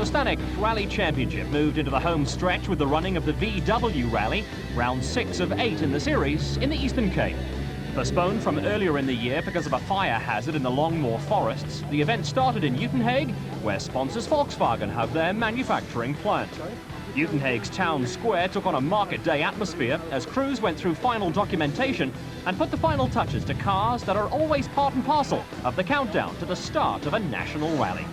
Stanek Rally Championship moved into the home stretch with the running of the VW Rally, round 6 of 8 in the series, in the Eastern Cape. Postponed from earlier in the year because of a fire hazard in the Longmoor forests, the event started in Uitenhage, where sponsors Volkswagen have their manufacturing plant. Uitenhage's town square took on a market day atmosphere as crews went through final documentation and put the final touches to cars that are always part and parcel of the countdown to the start of a national rally.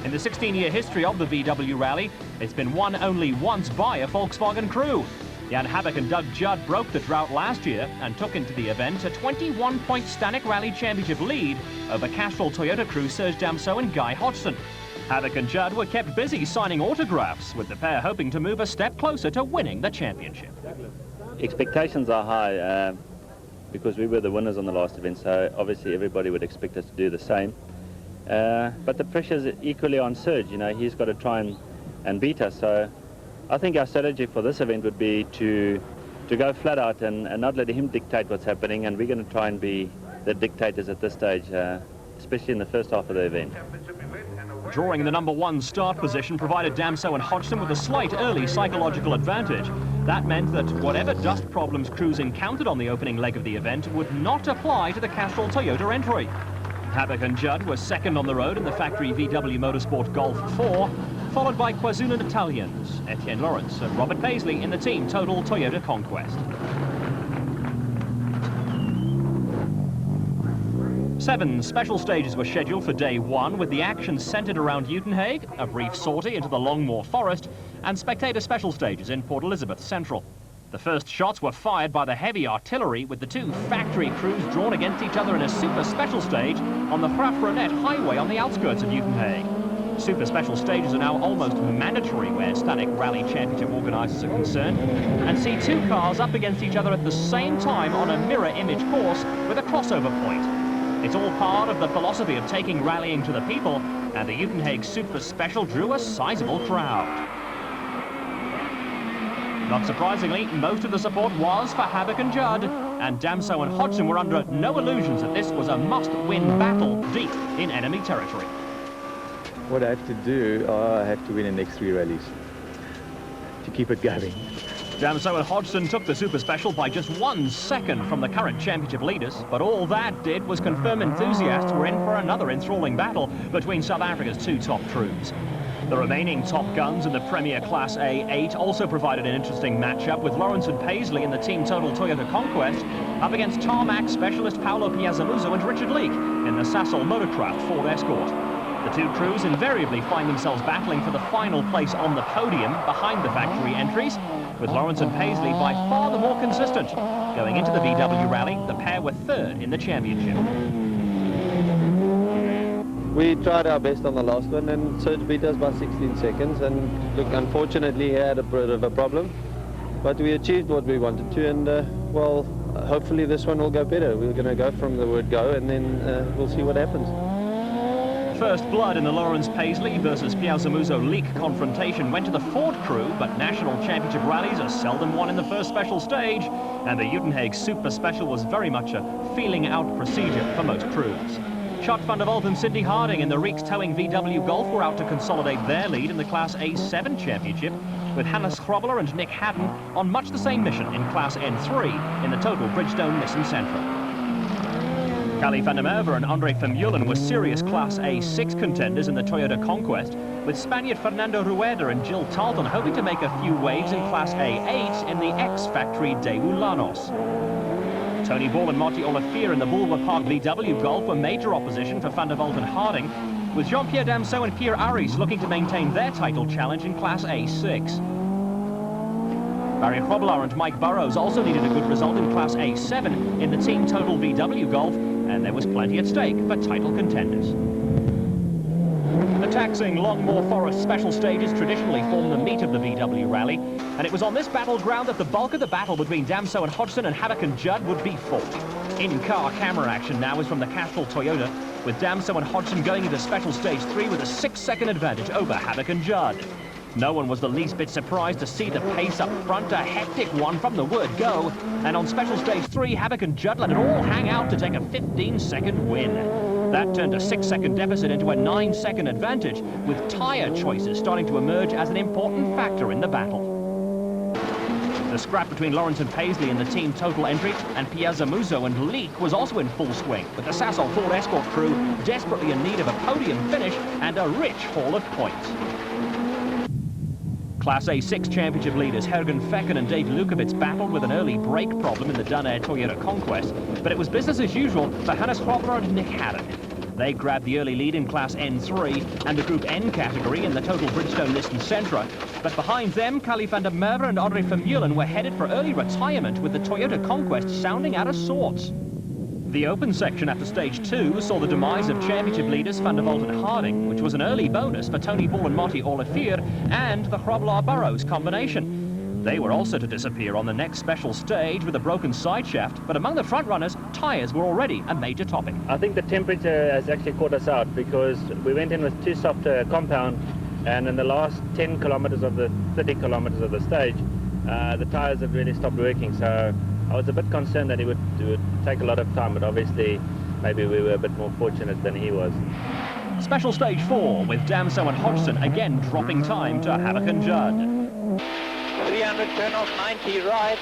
In the 16-year history of the VW Rally, it's been won only once by a Volkswagen crew. Jan Habak and Doug Judd broke the drought last year and took into the event a 21-point Stanek Rally Championship lead over Castrol Toyota crew Serge Damso and Guy Hodgson. Habak and Judd were kept busy signing autographs, with the pair hoping to move a step closer to winning the championship. Expectations are high because we were the winners on the last event, so obviously everybody would expect us to do the same. But the pressure is equally on Serge. You know, he's got to try and beat us. So I think our strategy for this event would be to go flat out and not let him dictate what's happening, and we're going to try and be the dictators at this stage, especially in the first half of the event. Drawing the #1 start position provided Damso and Hodgson with a slight early psychological advantage. That meant that whatever dust problems crews encountered on the opening leg of the event would not apply to the Castrol Toyota entry. Habak and Judd were second on the road in the factory VW Motorsport Golf 4, followed by KwaZulu Italians, Etienne Lawrence and Robert Paisley in the team Total Toyota Conquest. 7 special stages were scheduled for day 1, with the action centred around Uitenhage, a brief sortie into the Longmoor forest, and spectator special stages in Port Elizabeth Central. The first shots were fired by the heavy artillery, with the 2 factory crews drawn against each other in a super special stage on the Grafrenet highway on the outskirts of Uitenhage. Super special stages are now almost mandatory where Stanek Rally Championship organisers are concerned, and see 2 cars up against each other at the same time on a mirror image course with a crossover point. It's all part of the philosophy of taking rallying to the people, and the Uitenhage Super Special drew a sizable crowd. Not surprisingly, most of the support was for Habak and Judd, and Damso and Hodgson were under no illusions that this was a must-win battle deep in enemy territory. What I have to do, I have to win the next 3 rallies to keep it going. Damso and Hodgson took the Super Special by just 1 second from the current championship leaders, but all that did was confirm enthusiasts were in for another enthralling battle between South Africa's 2 top crews. The remaining top guns in the Premier Class A8 also provided an interesting matchup, with Lawrence and Paisley in the team Total Toyota Conquest up against tarmac specialist Paolo Piazzamuso and Richard Leake in the Sasol Motorcraft Ford Escort. The 2 crews invariably find themselves battling for the final place on the podium behind the factory entries, with Lawrence and Paisley by far the more consistent. Going into the VW Rally, the pair were 3rd in the championship. We tried our best on the last one, and Serge beat us by 16 seconds, and look, unfortunately he had a bit of a problem, but we achieved what we wanted to, and well, hopefully this one will go better. We're going to go from the word go, and then we'll see what happens. First blood in the Lawrence-Paisley versus Piazzamuso-Leake confrontation went to the Ford crew, but national championship rallies are seldom won in the first special stage, and the Uitenhage Super Special was very much a feeling-out procedure for most crews. Schott van der Walt and Cindy Harding in the Reeks towing VW Golf were out to consolidate their lead in the Class A7 championship, with Hannes Grobbeler and Nick Haddon on much the same mission in Class N3 in the Total Bridgestone Nissan Sentra. Cali van der Merwe and Andre Vermeulen were serious Class A6 contenders in the Toyota Conquest, with Spaniard Fernando Rueda and Jill Tarleton hoping to make a few waves in Class A8 in the ex-factory Daewoo Lanos. Tony Ball and Marty Olivier in the Bulwer Park VW Golf were major opposition for van der Walt and Harding, with Jean-Pierre Damso and Pierre Aris looking to maintain their title challenge in Class A6. Barry Grobbeler and Mike Burrows also needed a good result in Class A7 in the team Total VW Golf, and there was plenty at stake for title contenders. The taxing Longmoor Forest special stages traditionally form the meat of the VW Rally, and it was on this battleground that the bulk of the battle between Damso and Hodgson and Habak and Judd would be fought. In-car camera action now is from the Castrol Toyota, with Damso and Hodgson going into special stage 3 with a 6-second advantage over Habak and Judd. No one was the least bit surprised to see the pace up front, a hectic one from the word go, and on special stage 3, Habak and Judd let it all hang out to take a 15-second win. That turned a 6-second deficit into a 9-second advantage, with tyre choices starting to emerge as an important factor in the battle. The scrap between Lawrence and Paisley in the team total entry and Piazzamuso and Leek was also in full swing, with the Sasol Ford Escort crew desperately in need of a podium finish and a rich haul of points. Class A6 championship leaders Hergen Fecken and Dave Lukovitz battled with an early brake problem in the Dunair Toyota Conquest, but it was business as usual for Hannes Hrobler and Nick Haddock. They grabbed the early lead in Class N3 and the Group N category in the total Bridgestone Nissan Sentra, but behind them, Kalle van der Merwe and André Vermeulen were headed for early retirement, with the Toyota Conquest sounding out of sorts. The open section after stage 2 saw the demise of championship leaders Van der Vault and Harding, which was an early bonus for Tony Ball and Marty Olivier and the Hrobler-Burrows combination. They were also to disappear on the next special stage with a broken side shaft, but among the front runners, tyres were already a major topic. I think the temperature has actually caught us out, because we went in with too soft a compound, and in the last 10 kilometers of the 30 kilometers of the stage, the tyres had really stopped working. So I was a bit concerned that it would take a lot of time, but obviously maybe we were a bit more fortunate than he was. Special stage 4 with Damso and Hodgson again dropping time to Haddock and Judd. 300, turn off 90 right.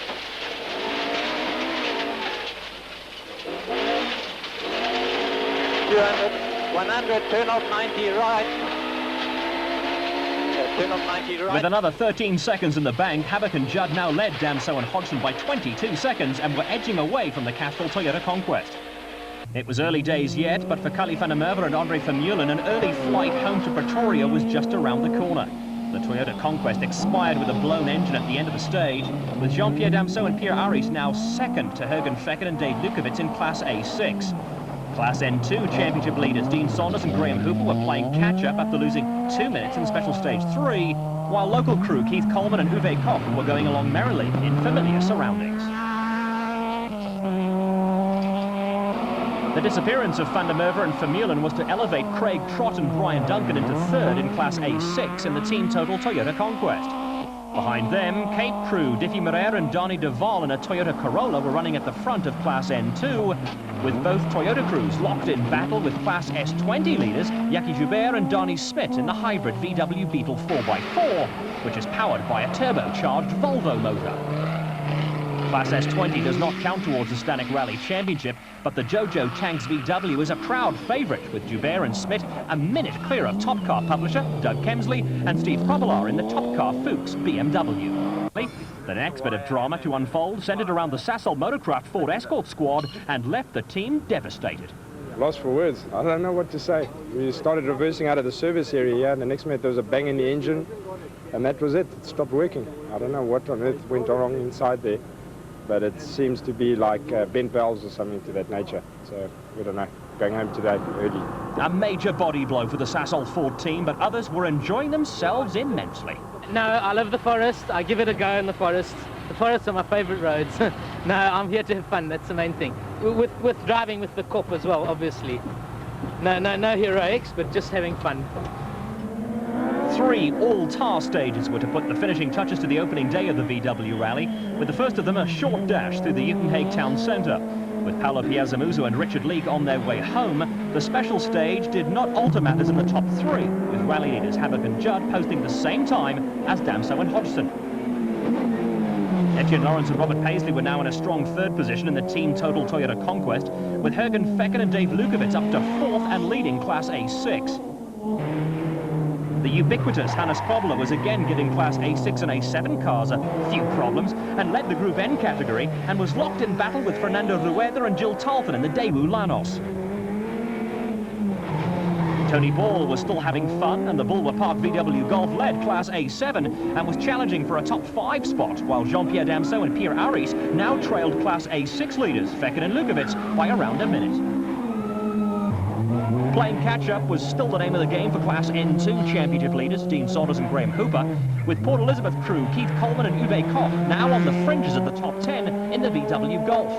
200, 100, turn off 90 right. Turn off 90 right. With another 13 seconds in the bank, Haddock and Judd now led Damso and Hodgson by 22 seconds and were edging away from the Castrol Toyota Conquest. It was early days yet, but for Kalle van der Merwe and André Vermeulen, an early flight home to Pretoria was just around the corner. The Toyota Conquest expired with a blown engine at the end of the stage, with Jean-Pierre Damso and Pierre Aris now second to Hergen Fecken and Dave Lukovitz in Class A6. Class N2 championship leaders Dean Saunders and Graham Hooper were playing catch-up after losing 2 minutes in special stage 3, while local crew Keith Coleman and Uwe Koch were going along merrily in familiar surroundings. The disappearance of Van der Merwe and Vermeulen was to elevate Craig Trott and Brian Duncan into third in Class A6 in the team total Toyota Conquest. Behind them, Cape crew Diffie Moreira and Dani Duval in a Toyota Corolla were running at the front of Class N2, with both Toyota crews locked in battle with Class S20 leaders Jackie Joubert and Donnie Smith in the hybrid VW Beetle 4x4, which is powered by a turbocharged Volvo motor. Class S20 does not count towards the Stanek Rally Championship, but the Jojo Tanks VW is a proud favourite, with Joubert and Smith a minute clear of Top Car publisher Doug Kemsley and Steve Propelar in the Top Car Fuchs BMW. The next bit of drama to unfold centred around the Sasol Motorcraft Ford Escort squad and left the team devastated. Lost for words. I don't know what to say. We started reversing out of the service area here, and the next minute there was a bang in the engine, and that was it. It stopped working. I don't know what on earth went wrong inside there, but it seems to be like bent valves or something to that nature. So, we don't know. Going home today early. A major body blow for the Sasol Ford team, but others were enjoying themselves immensely. No, I love the forest. I give it a go in the forest. The forests are my favourite roads. No, I'm here to have fun. That's the main thing. With driving with the Corp as well, obviously. No heroics, but just having fun. 3 all-tar stages were to put the finishing touches to the opening day of the VW Rally, with the first of them a short dash through the Uitenhage town centre. With Paolo Piazzamuso and Richard Leek on their way home, the special stage did not alter matters in the top 3, with rally leaders Haddock and Judd posting the same time as Damso and Hodgson. Etienne Lawrence and Robert Paisley were now in a strong third position in the team total Toyota Conquest, with Hergen Fecken and Dave Lukovitz up to 4th and leading Class A6. The ubiquitous Hannes Hrobler was again giving Class A6 and A7 cars a few problems and led the Group N category and was locked in battle with Fernando Rueda and Jill Talton in the Daewoo Lanos. Tony Ball was still having fun, and the Bulwer Park VW Golf led Class A7 and was challenging for a top 5 spot, while Jean-Pierre Damso and Pierre Aris now trailed Class A6 leaders Fecken and Lukovitz by around a minute. Playing catch-up was still the name of the game for Class N2 championship leaders Dean Saunders and Graham Hooper, with Port Elizabeth crew Keith Coleman and Uwe Koch now on the fringes of the top 10 in the VW Golf.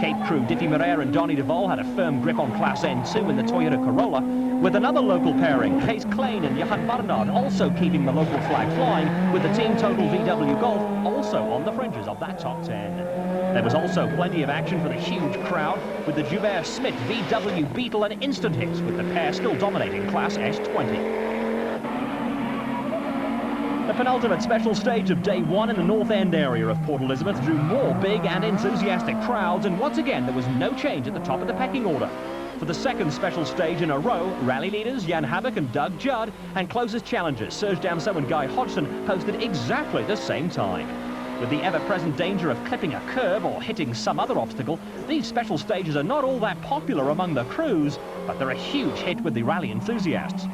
Cape crew Diffie Moreira and Donnie Duval had a firm grip on Class N2 in the Toyota Corolla, with another local pairing, Kees Klein and Johan Barnard, also keeping the local flag flying, with the team total VW Golf also on the fringes of that top 10. There was also plenty of action for the huge crowd, with the Joubert Smith VW Beetle an instant hit, with the pair still dominating Class S20. The penultimate special stage of day one in the North End area of Port Elizabeth drew more big and enthusiastic crowds, and once again there was no change at the top of the pecking order. For the second special stage in a row, rally leaders Jan Habak and Doug Judd and closest challengers Serge Damso and Guy Hodgson posted exactly the same time. With the ever-present danger of clipping a curb or hitting some other obstacle, these special stages are not all that popular among the crews, but they're a huge hit with the rally enthusiasts.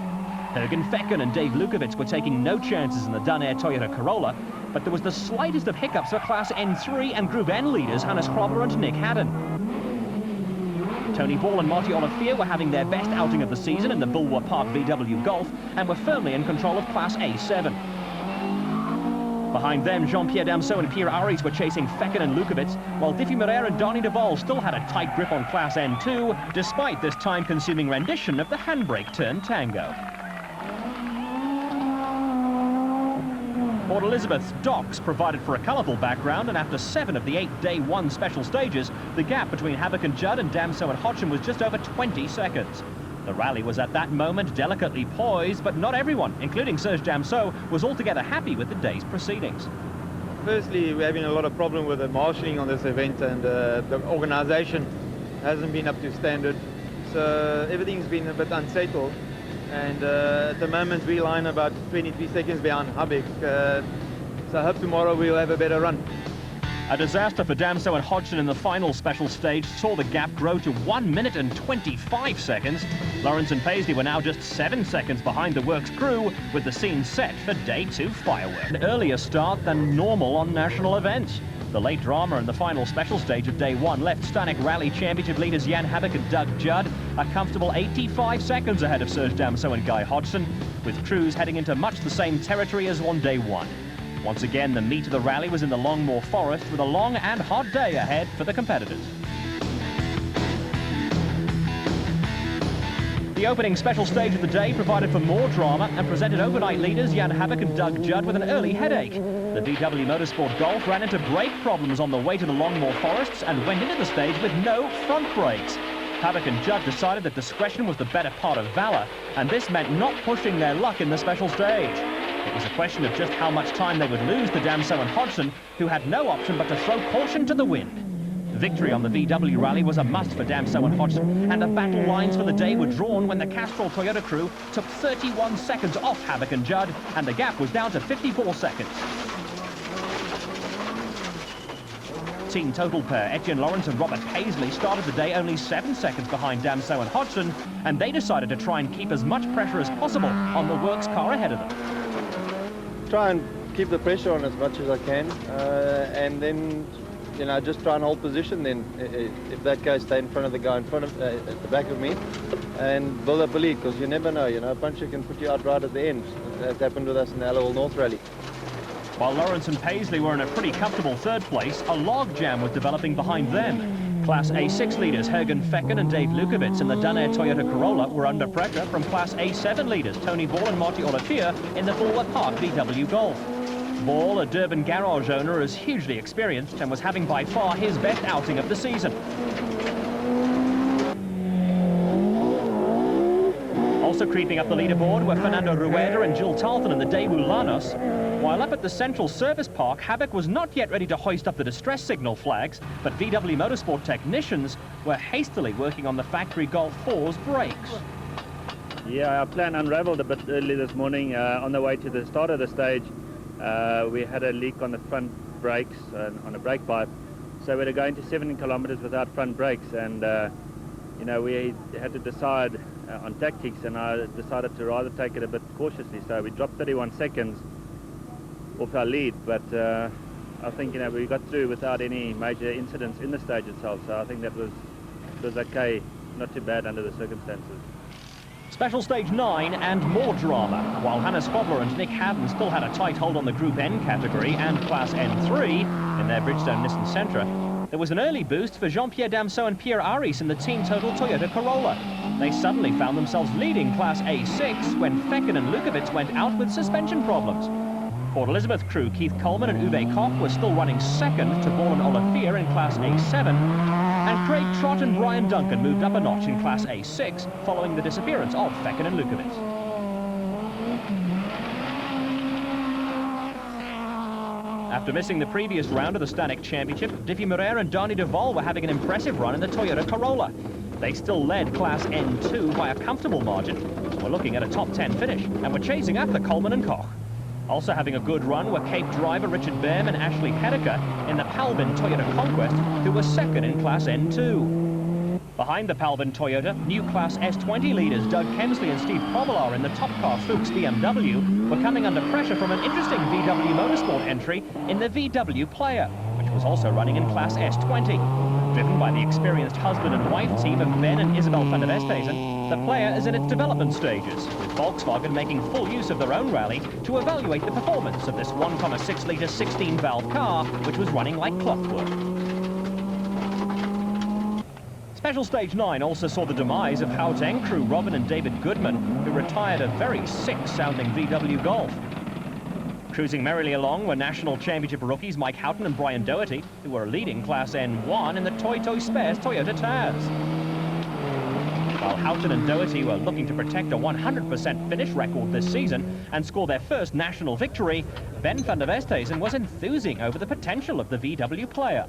Jürgen Fecken and Dave Lukowitz were taking no chances in the Dun-Air Toyota Corolla, but there was the slightest of hiccups for Class N3 and Group N leaders Hannes Krobler and Nick Haddon. Tony Ball and Marty Olivier were having their best outing of the season in the Bulwer Park VW Golf and were firmly in control of Class A7. Behind them, Jean-Pierre Damso and Pierre Aris were chasing Fecken and Lukowitz, while Diffie Moreira and Donny DeVol still had a tight grip on Class N2, despite this time-consuming rendition of the handbrake turn tango. Port Elizabeth's docks provided for a colourful background, and after 7 of the 8 day 1 special stages, the gap between Habak and Judd and Damso and Hodgson was just over 20 seconds. The rally was at that moment delicately poised, but not everyone, including Serge Damso, was altogether happy with the day's proceedings. Firstly, we're having a lot of problem with the marshalling on this event, and the organisation hasn't been up to standard. So everything's been a bit unsettled. And at the moment we line about 23 seconds behind Habak, so I hope tomorrow we'll have a better run. A disaster for Damso and Hodgson in the final special stage saw the gap grow to 1 minute and 25 seconds. Lawrence and Paisley were now just 7 seconds behind the works crew, with the scene set for day 2 fireworks. An earlier start than normal on national events. The late drama in the final special stage of day 1 left Stanek Rally Championship leaders Jan Habak and Doug Judd a comfortable 85 seconds ahead of Serge Damso and Guy Hodgson, with crews heading into much the same territory as on day 1. Once again, the meat of the rally was in the Longmoor Forest, with a long and hot day ahead for the competitors. The opening special stage of the day provided for more drama and presented overnight leaders Jan Habak and Doug Judd with an early headache. The VW Motorsport Golf ran into brake problems on the way to the Longmoor Forests and went into the stage with no front brakes. Habak and Judd decided that discretion was the better part of valour, and this meant not pushing their luck in the special stage. It was a question of just how much time they would lose to Damso and Hodgson, who had no option but to throw caution to the wind. Victory on the VW Rally was a must for Damso and Hodgson, and the battle lines for the day were drawn when the Castrol Toyota crew took 31 seconds off Habak and Judd, and the gap was down to 54 seconds. Team total pair Etienne Lawrence and Robert Paisley started the day only 7 seconds behind Damso and Hodgson, and they decided to try and keep as much pressure as possible on the works car ahead of them. Try and keep the pressure on as much as I can, and then, you know, just try and hold position. Then, if that goes, stay in front of the guy in front of, at the back of me, and build up a lead, because you never know. You know, a puncture can put you out right at the end. That happened with us in the Allowell North Rally. While Lawrence and Paisley were in a pretty comfortable third place, a log jam was developing behind them. Class A6 leaders Jürgen Fecken and Dave Lukowitz in the Dun-Air Toyota Corolla were under pressure from Class A7 leaders Tony Ball and Marty Olivier in the Bulwer Park VW Golf. Ball, a Durban garage owner, is hugely experienced and was having by far his best outing of the season. Also creeping up the leaderboard were Fernando Rueda and Jill Tarleton in the Daewoo Lanos. While up at the Central Service Park, Habak was not yet ready to hoist up the distress signal flags, but VW Motorsport technicians were hastily working on the factory Golf 4's brakes. Yeah, our plan unraveled a bit early this morning. On the way to the start of the stage, we had a leak on the front brakes, on a brake pipe. So we were going to 70 kilometers without front brakes, and you know, we had to decide on tactics, and I decided to rather take it a bit cautiously. So we dropped 31 seconds off our lead, but I think, you know, we got through without any major incidents in the stage itself. So I think that was okay, not too bad under the circumstances. Special stage 9 and more drama. While Hannes Krobler and Nick Haddon still had a tight hold on the Group N category and Class N3 in their Bridgestone Nissan Sentra, there was an early boost for Jean-Pierre Damso and Pierre Aris in the Team Total Toyota Corolla. They suddenly found themselves leading Class A6 when Fecken and Lukowitz went out with suspension problems. Port Elizabeth crew Keith Coleman and Uwe Koch were still running second to Ball and Olafir in Class A7, and Craig Trott and Brian Duncan moved up a notch in Class A6 following the disappearance of Fecken and Lukowitz. After missing the previous round of the Stanek Championship, Diffie Moreira and Dani de Vol were having an impressive run in the Toyota Corolla. They still led Class N2 by a comfortable margin. We're looking at a top 10 finish, and we're chasing after Coleman and Koch. Also having a good run were Cape driver Richard Behm and Ashley Hedeker in the Palbin Toyota Conquest, who were second in Class N2. Behind the Palbin Toyota, new Class S20 leaders Doug Kemsley and Steve Promelar in the top car Fuchs BMW were coming under pressure from an interesting VW Motorsport entry in the VW Player, which was also running in Class S20. Driven by the experienced husband and wife team of Ben and Isabel van der Westhuizen, the Player is in its development stages, with Volkswagen making full use of their own rally to evaluate the performance of this 1.6-litre 16-valve car, which was running like clockwork. Special Stage 9 also saw the demise of Gauteng crew Robin and David Goodman, who retired a very sick-sounding VW Golf. Cruising merrily along were National Championship rookies Mike Houghton and Brian Doherty, who were leading Class N1 in the Toy Spares Toyota Taz. While Houghton and Doherty were looking to protect a 100% finish record this season and score their first national victory, Ben van der Westhuizen was enthusing over the potential of the VW Player.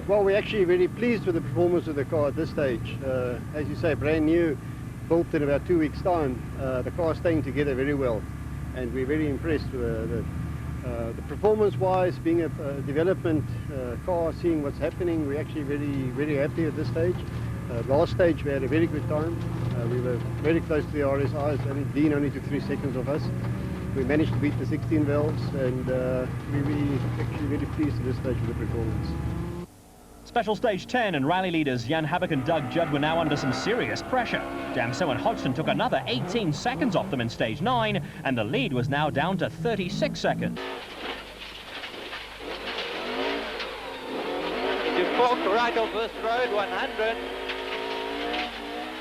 Well, we're actually very pleased with the performance of the car at this stage. As you say, brand new, built in about 2 weeks' time. The car's staying together very well, and we're very impressed with the performance-wise, being a development car, seeing what's happening. We're actually very happy at this stage. Last stage we had a very good time. We were very close to the RSIs. Dean only took 3 seconds of us. We managed to beat the 16 valves, and we're actually very pleased at this stage with the performance. Special Stage 10 and rally leaders Jan Habak and Doug Judd were now under some serious pressure. Damso and Hodgson took another 18 seconds off them in Stage 9, and the lead was now down to 36 seconds. Into fourth, right of first road, 100.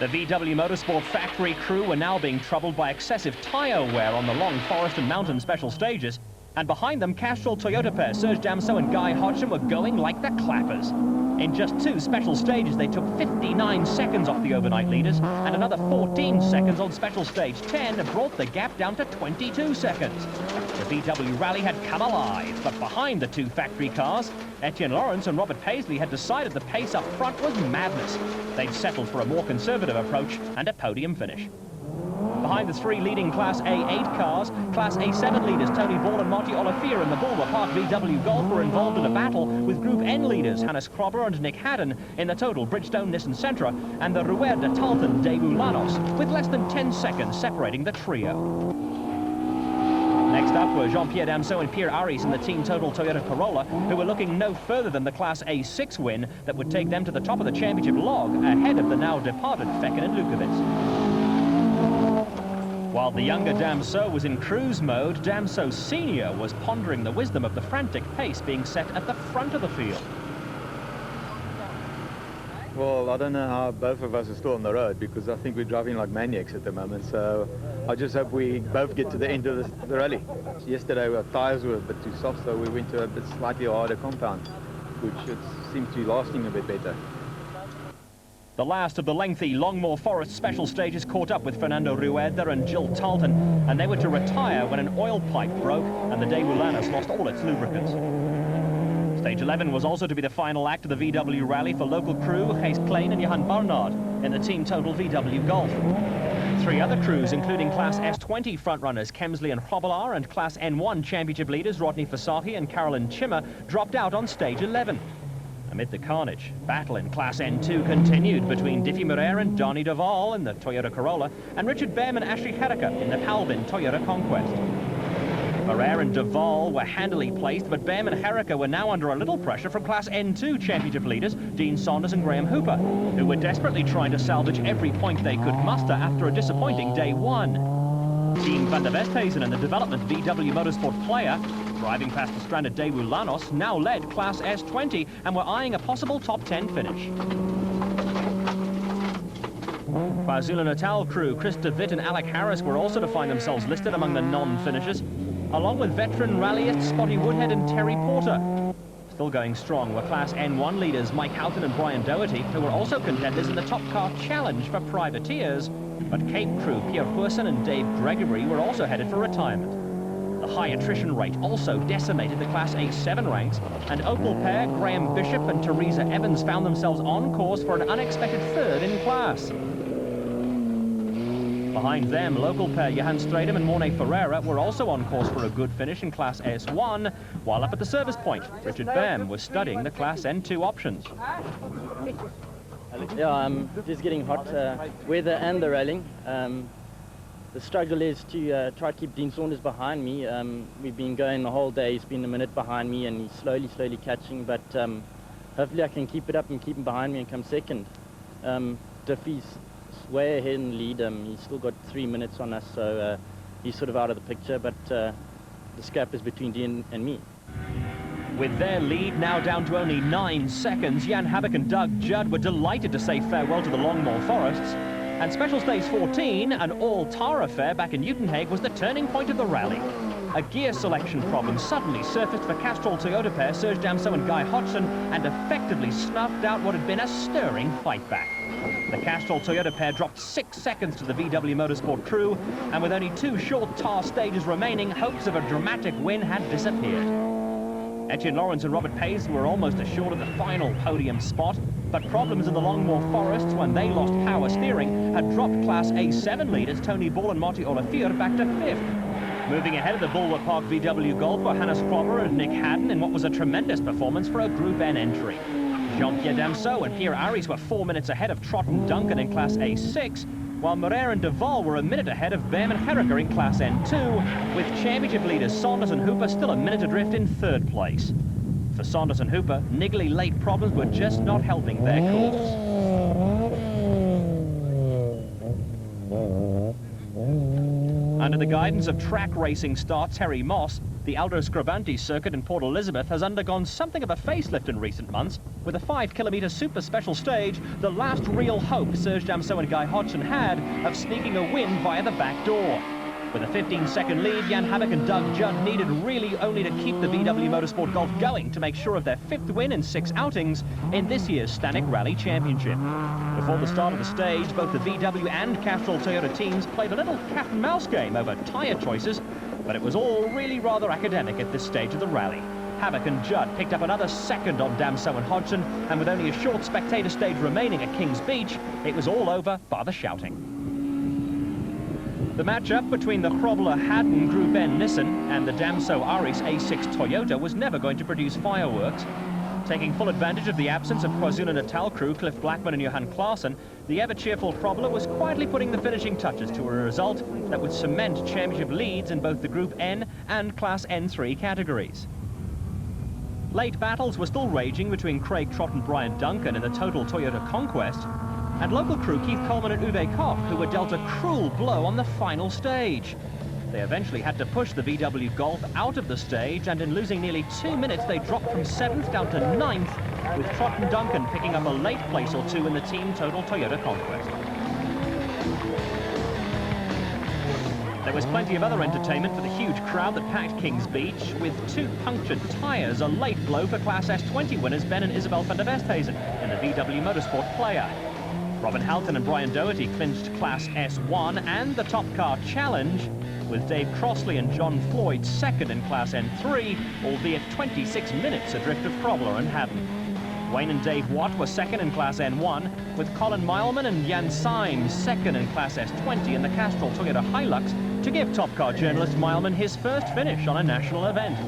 The VW Motorsport factory crew were now being troubled by excessive tyre wear on the long forest and mountain special stages. And behind them, Castrol Toyota pair Serge Damso and Guy Hodgson were going like the clappers. In just 2 special stages, they took 59 seconds off the overnight leaders, and another 14 seconds on Special Stage 10 brought the gap down to 22 seconds. The VW Rally had come alive, but behind the 2 factory cars, Etienne Lawrence and Robert Paisley had decided the pace up front was madness. They'd settled for a more conservative approach and a podium finish. Behind the 3 leading Class A8 cars, Class A7 leaders Tony Ball and Marty Olafir in the Bulwer Park VW Golf were involved in a battle with Group N leaders Hannes Krobber and Nick Haddon in the total Bridgestone Nissan Sentra and the Ruer de Talton Daewoo Lanos, with less than 10 seconds separating the trio. Next up were Jean-Pierre Damso and Pierre Aris in the Team Total Toyota Corolla, who were looking no further than the Class A6 win that would take them to the top of the championship log, ahead of the now departed Fecken and Lukowitz. While the younger Damso was in cruise mode, Damso Senior was pondering the wisdom of the frantic pace being set at the front of the field. Well, I don't know how both of us are still on the road, because I think we're driving like maniacs at the moment, so I just hope we both get to the end of the rally. Yesterday our tyres were a bit too soft, so we went to a bit slightly harder compound, which it seems to be lasting a bit better. The last of the lengthy Longmore Forest special stages caught up with Fernando Rueda and Jill Talton, and they were to retire when an oil pipe broke and the Daewoo Lanos lost all its lubricants. Stage 11 was also to be the final act of the VW Rally for local crew Gijs Klein and Johan Barnard in the Team Total VW Golf. 3 other crews, including Class S20 frontrunners Kemsley and Hobbelaar and Class N1 championship leaders Rodney Fasahi and Carolyn Chimmer, dropped out on Stage 11. Amid the carnage, battle in Class N2 continued between Diffie Moreira and Dani de Vol in the Toyota Corolla and Richard Behm and Ashley Hedeker in the Palbin Toyota Conquest. Moreira and de Vol were handily placed, but Behm and Hedeker were now under a little pressure from Class N2 championship leaders Dean Saunders and Graham Hooper, who were desperately trying to salvage every point they could muster after a disappointing day 1. Team van der Westhuizen and the development VW Motorsport Player, driving past the stranded Daewoo Lanos, now led Class S20 and were eyeing a possible top 10 finish. KwaZulu-Natal crew Chris de Witt and Alec Harris were also to find themselves listed among the non-finishers. along with veteran rallyists Spotty Woodhead and Terry Porter. Still going strong were Class N1 leaders Mike Houghton and Brian Doherty, who were also contenders in the Top Car Challenge for privateers. But Cape crew Pierre Hurson and Dave Gregory were also headed for retirement. The high attrition rate also decimated the Class A7 ranks, and Opal pair Graham Bishop and Teresa Evans found themselves on course for an unexpected third in class. Behind them, local pair Johan Stradum and Mornay Ferreira were also on course for a good finish in Class S1, while up at the service point, Richard Bam was studying the Class N2 options. Yeah, just getting hot, weather and the rallying. The struggle is to try to keep Dean Saunders behind me. We've been going the whole day, he's been a minute behind me and he's slowly catching, but hopefully I can keep it up and keep him behind me and come second. Diffie's way ahead in the lead. He's still got 3 minutes on us, so he's sort of out of the picture, but the scrap is between Dean and me. With their lead now down to only 9 seconds, Jan Habak and Doug Judd were delighted to say farewell to the Longmore Forests. And Special Stage 14, an all-tar affair back in Uitenhage, was the turning point of the rally. A gear selection problem suddenly surfaced for Castrol Toyota pair Serge Damso and Guy Hodgson and effectively snuffed out what had been a stirring fight back. The Castrol Toyota pair dropped 6 seconds to the VW Motorsport crew, and with only 2 short tar stages remaining, hopes of a dramatic win had disappeared. Etienne Lawrence and Robert Paisley were almost assured of the final podium spot, but problems in the Longmore Forests when they lost power steering had dropped Class A7 leaders Tony Ball and Marty Olivier back to 5th. Moving ahead of the Bulwark Park VW Golf were Hannes Frobber and Nick Haddon in what was a tremendous performance for a Group N entry. Jean-Pierre Damso and Pierre Aries were 4 minutes ahead of Trott and Duncan in Class A6, while Morer and Duval were a minute ahead of Bam and Herricker in Class N2, with championship leaders Saunders and Hooper still a minute adrift in 3rd place. For Saunders and Hooper, niggly late problems were just not helping their cause. Under the guidance of track racing star Terry Moss, the Aldo Scribanti circuit in Port Elizabeth has undergone something of a facelift in recent months, with a 5-kilometre super special stage, the last real hope Serge Damso and Guy Hodgson had of sneaking a win via the back door. With a 15-second lead, Jan Habak and Doug Judd needed really only to keep the VW Motorsport Golf going to make sure of their 5th win in 6 outings in this year's Stanek Rally Championship. Before the start of the stage, both the VW and Castrol Toyota teams played a little cat-and-mouse game over tyre choices, but it was all really rather academic at this stage of the rally. Habak and Judd picked up another second on Damso and Hodgson, and with only a short spectator stage remaining at Kings Beach, it was all over by the shouting. The matchup between the Krobler-Haddon Group N Nissan and the Damso-Aris A6 Toyota was never going to produce fireworks. Taking full advantage of the absence of KwaZulu-Natal crew Cliff Blackman and Johan Klaassen, the ever-cheerful Krobler was quietly putting the finishing touches to a result that would cement championship leads in both the Group N and Class N3 categories. Late battles were still raging between Craig Trott and Brian Duncan in the Total Toyota Conquest, and local crew Keith Coleman and Uwe Koch, who were dealt a cruel blow on the final stage. They eventually had to push the VW Golf out of the stage, and in losing nearly 2 minutes, they dropped from 7th down to 9th, with Trott and Duncan picking up a late place or 2 in the Team Total Toyota Conquest. There was plenty of other entertainment for the huge crowd that packed Kings Beach, with 2 punctured tyres, a late blow for Class S20 winners Ben and Isabel van der Westhuizen in the VW Motorsport Player. Robin Halton and Brian Doherty clinched Class S1 and the Top Car Challenge, with Dave Crossley and John Floyd second in Class N3, albeit 26 minutes adrift of Krobler and Haddon. Wayne and Dave Watt were second in Class N1, with Colin Meilman and Jan Symes second in Class S20 in the Castrol Toyota Hilux, to give Top Car journalist Meilman his first finish on a national event.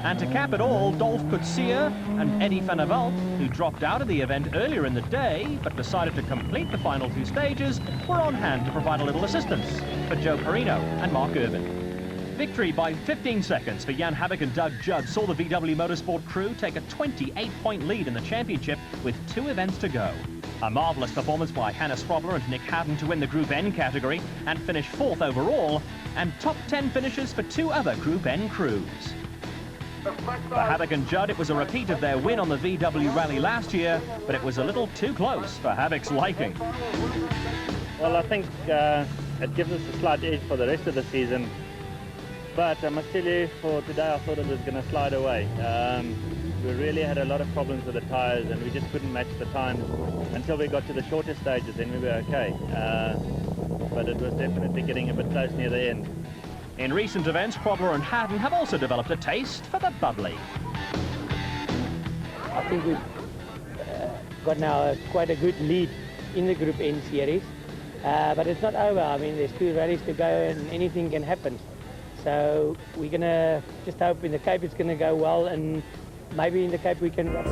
And to cap it all, Dolph Coetzee and Eddie van der Walt, who dropped out of the event earlier in the day but decided to complete the final 2 stages, were on hand to provide a little assistance for Joe Perino and Mark Irvin. Victory by 15 seconds for Jan Habak and Doug Judd saw the VW Motorsport crew take a 28-point lead in the championship with 2 events to go. A marvellous performance by Hannes Frobler and Nick Haddon to win the Group N category and finish 4th overall, and top 10 finishes for 2 other Group N crews. For Habak and Judd, it was a repeat of their win on the VW Rally last year, but it was a little too close for Habak's liking. Well, I think it gives us a slight edge for the rest of the season. But I must tell you, for today I thought it was going to slide away. We really had a lot of problems with the tyres and we just couldn't match the times until we got to the shorter stages, then we were okay. But it was definitely getting a bit close near the end. In recent events, Krobler and Haddon have also developed a taste for the bubbly. I think we've got now quite a good lead in the Group N series, but it's not over. I mean, there's 2 rallies to go and anything can happen. So we're going to just hope in the Cape it's going to go well, and maybe in the Cape we can run.